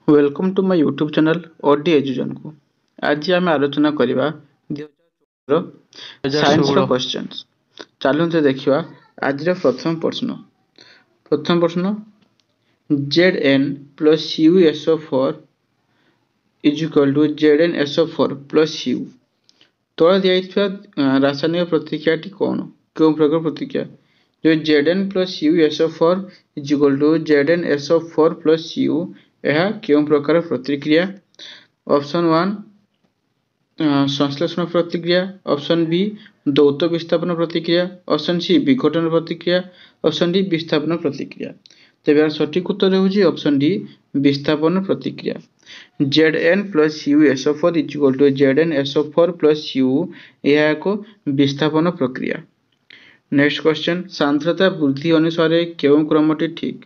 Welcome to my YouTube channel ओडी एजुजन को। आज आम आलोचना करवा साइंस रो क्वेश्चंस। चलते देखा आज प्रथम प्रश्न Zn plus USO4 is equal to ZnSO4 plus U। तल दिया रासायनिक प्रतिक्रिया कौन क्यों प्रकार प्रतिक्रिया जो Zn plus USO4 is equal to ZnSO4 plus U यह क्यों प्रकार प्रतिक्रिया। ऑप्शन 1 संश्लेषण प्रतिक्रिया, ऑप्शन बी द्वैत विस्थापन प्रतिक्रिया, ऑप्शन सी विघटन प्रतिक्रिया, ऑप्शन डी विस्थापन प्रतिक्रिया। तेज सठिक उत्तर होची ऑप्शन डी विस्थापन प्रतिक्रिया। Zn plus USO4 is equal to ZnSO4 plus U यह एक विस्थापन प्रक्रिया। नेक्स्ट क्वेश्चन सांद्रता वृद्धि अनुसार क्यों क्रमटी ठीक।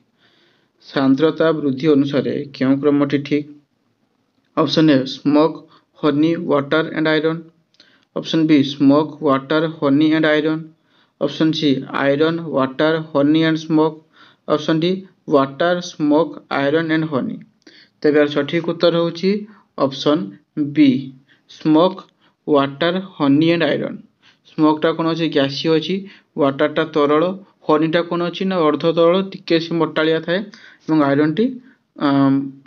सांद्रता वृद्धि अनुसार क्यों क्रमटी ठीक। Option A smoke honey water and iron, option B smoke water honey and iron, option C iron water honey and smoke, option D water smoke iron and honey. तेज सठिक उत्तर होची option B smoke water honey and iron. स्मोकटा कौन अच्छे गैसीय अच्छी, वाटरटा तरल, हनीटा कौन अच्छी ना अर्ध तरल टिके मोटालिया थाए और आयरन टी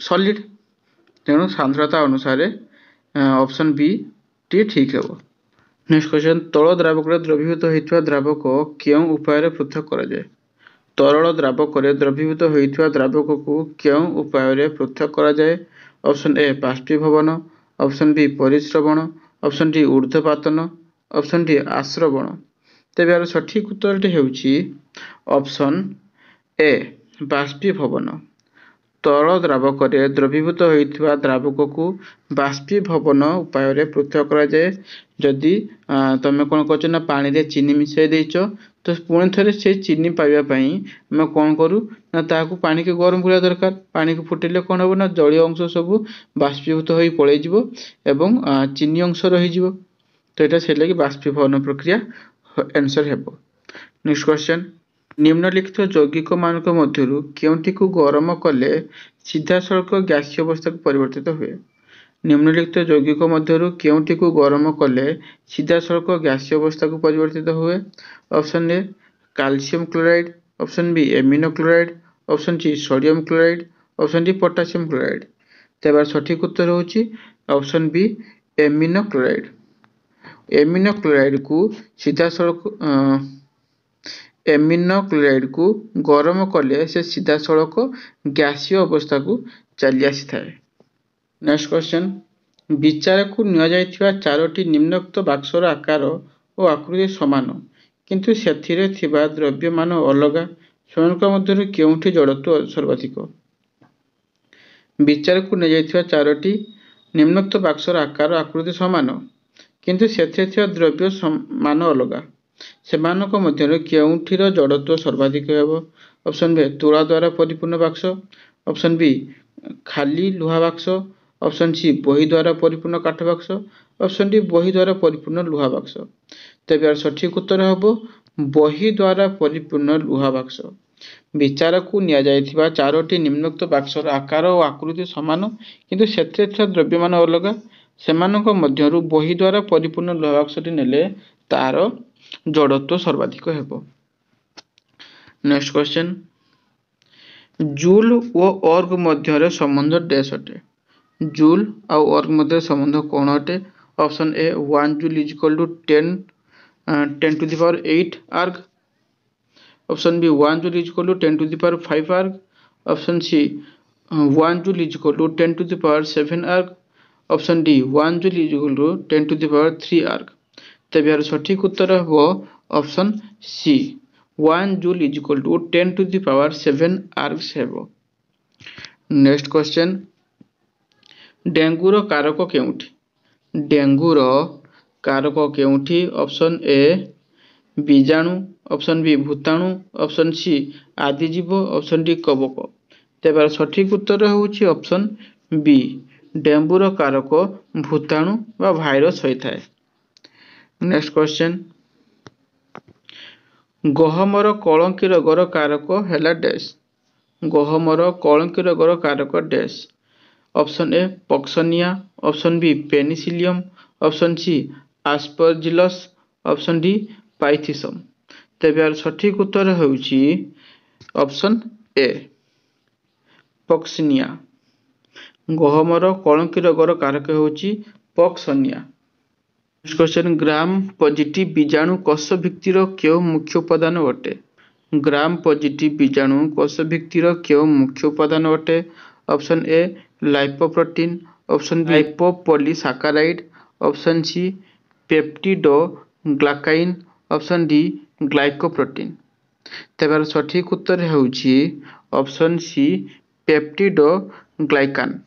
सॉलिड। तेणु सांद्रता अनुसार ऑप्शन बी टी ठीक है। नेक्स्ट क्वेश्चन तल द्रावक द्रवीभूत होता द्रावक क्यों उपाय पृथक करा जाए। तरल द्रावक द्रवीभूत होता द्रावक को क्यों उपाय पृथक करा जाए। ऑप्शन ए बाष्पीभवन, ऑप्शन बी परिश्रवण, ऑप्शन डी ऊर्ध्वपातन, ऑप्शन डी आश्रवण। तेज यार सठिक उत्तर होची ऑप्शन ए बाष्पीभवन। तरल द्रावक द्रवीभूत होता द्रावक को बाष्पीभवन उपाय पृथक करा जाए। जदि तुम कौन कर ना पानी रे चीनी मिसाई देच तो पुणी थे से चीनी पाइबापी आम कौन करूँ ना ताकू पानी के गरम करा दरकार। पानी को फुटेले कौन हम ना जलीय अंश सब बाष्पीभूत हो पलैज चीनी अंश रही। तो यहाँ से लगे बाष्पीभवन प्रक्रिया आंसर है। नेक्स्ट क्वेश्चन निम्नलिखित यौगिक मान मध्य केउंटी को गरम कले सीधा सड़क गैसीय अवस्था को परिवर्तित हुए। निम्नलिखित यौगिक मध्य केउंटी को गरम कले सीधा सड़क गैसीय अवस्था को परिवर्तित हुए। Option A calcium chloride, option B amino chloride, option C sodium chloride, option D potassium chloride. तेज सठिक उत्तर होची option B amino chloride. Amino chloride को सीधा सड़क एमिनो क्लोराइड को गरम कले से सीधा सड़क गैसीय अवस्था को चली आसी थाए। नेक्स्ट क्वेश्चन विचार को निया चारोटी निम्नोक्त बाक्सर आकार और आकृति समान किंतु सेथिरे थिबा द्रव्यमान अलग सेମାନଙ୍କ मध्य केउंठी जड़त्व सर्वाधिक। विचार को निया चारोटी निम्नोक्त बाक्सर आकार आकृति समान किंतु सेथिरे थिबा द्रव्य मान अलग सेମାନଙ୍କ मध्य केउंठीर जड़त्व सर्वाधिक हेब। ऑप्शन बी तुला द्वारा परिपूर्ण बाक्स, ऑप्शन बी खाली लुहा बाक्स, ऑप्शन सी बही द्वारा परिपूर्ण काठ बाक्स, ऑप्शन डी बही द्वारा परिपूर्ण लुहा बाक्स। तेज यार सठिक उत्तर हम बही द्वारा परिपूर्ण लुहा बाक्स। विचार को निया चारोटी निम्नोक्त बाक्सर आकार और आकृति समान किंतु सेथिरे द्रव्यमान अलग सेମାନଙ୍କ मध्यरु बही द्वारा परिपूर्ण लुहा बाक्सटी नेले तार जड़त्व सर्वाधिक हेब। नेक्स्ट क्वेश्चन जूल और अर्ग मध्य संबंध डैश अटे। जूल और अर्ग मध्य संबंध कौन अटे। Option A 1 joule is equal to 10 to the power 8 erg, option B 1 joule is equal to 10 to the power 5 erg, option C 1 joule is equal to 10 to the power 7 erg, option D 1 joule is equal to 10 to the power 3 erg. तेज यार सठिक उत्तर हो option C 1 joule is equal to 10 to the power 7 अर्ग्स हेबो। Next question डेंगूर कारक केउठी। डेंगूर कारक केउठी। Option A बीजाणु, option B भूताणु, ऑप्शन सी आदिजीव, ऑप्शन डी कवक। तेज सठिक उत्तर होची ऑप्शन बी डेंगूर कारक भूताणु व भाइरस होता है। नेक्स्ट क्वेश्चन गहमर कलंकी रोगर कारक है डैश। गहमर कलंकी रोगर कारक डैश। ऑप्शन ए पॉक्सनिया, option B penicillium, option C aspergillus, option D पाइथिसम। तेबे यार सठिक उत्तर होउची ऑप्शन ए पॉक्सनिया। गहमर कलंकी रोगर कारक होउची पॉक्सनिया। नेक्स्ट क्वेश्चन, ग्राम पॉजिटिव बीजाणु कोष भित्तिर केउ मुख्य उपादान अटे? ग्राम पॉजिटिव बीजाणु कोष भित्तिर केउ मुख्य उपादान अटे? Option A lipoprotein, option B lipopolysaccharide, option C peptidoglycan, option D glycoprotein. तेबार सठिक उत्तर होउची option C peptidoglycan.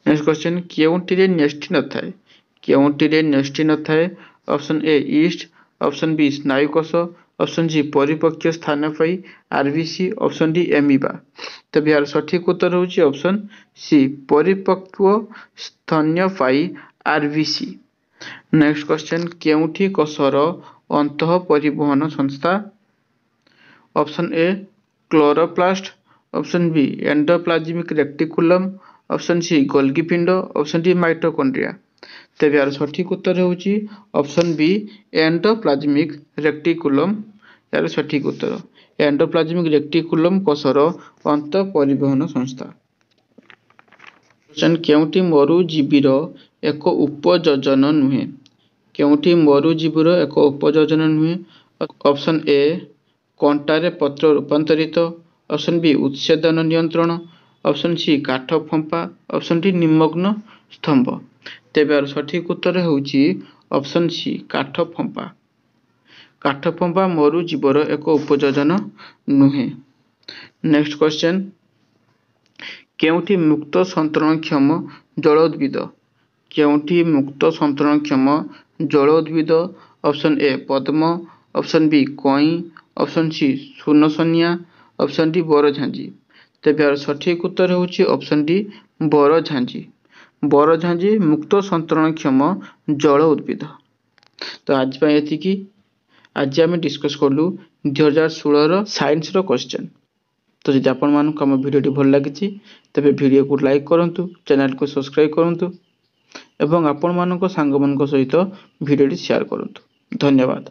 Next question, केउंटिरे न्यष्टि नथाए? केउंटिरे न्यष्टि नथाए? Option A yeast, option B स्नायुकोष, ऑप्शन सी परिपक्व स्थानपाई आरबीसी, ऑप्शन डी एमिबा। तब यार सठिक उत्तर होउची ऑप्शन सी परिपक्व स्तन्यपाई आरबीसी। नेक्स्ट क्वेश्चन, केउंठी कोषर अंतः परिवहन संस्था? Option A chloroplast, option B endoplasmic reticulum, option C Golgi पिंड, ऑप्शन डी माइटोकॉन्ड्रिया। तेबे यार सठिक उत्तर होउची ऑप्शन बी एंडोप्लाज्मिक रेक्टिकुलम। यार सठिक उत्तर एंडोप्लाज्मिक रेक्टिकुलम कोषर अंत परिवहन संस्था। क्वेश्चन, केउंठी मरुजीवीर एक उपयोजन नुहे? केउंठी मरुजीवीर एक उपयोजन नुहे? ऑप्शन ए कंटारे पत्र रूपांतरित, ऑप्शन बी उच्छेदन नियंत्रण, ऑप्शन सी काठ फंपा, ऑप्शन डी निमग्न स्तंभ। तेबे यार सठिक उत्तर होउची ऑप्शन सी काठ फंपा। काठ फंपा मरुजीवर एक उपयोजन नुहे। नेक्स्ट क्वेश्चन, केउंठी मुक्त संतरणक्षम जल उद्भिद? केउंठी मुक्त संतरणक्षम जल उद्भिद? ऑप्शन ए पद्म, ऑप्शन बी कई, ऑप्शन सी सुनसनिया, ऑप्शन डी बरझांझी। तेबे यार सठिक उत्तर होउची ऑप्शन डी बरझांझी। बरझांझी मुक्त संतरणक्षम जल उद्भिद। तो आज ये आज आम डिस्कस कलु 2016 साइंस क्वेश्चन। तो जब आपण मानक आम भिडियोटी भल लगी तेरे भिडियो को लाइक करूँ, चैनल को सब्सक्राइब करूँ एवं आपण मानक सांग सहित भिडियोटी शेयर करूँ। धन्यवाद।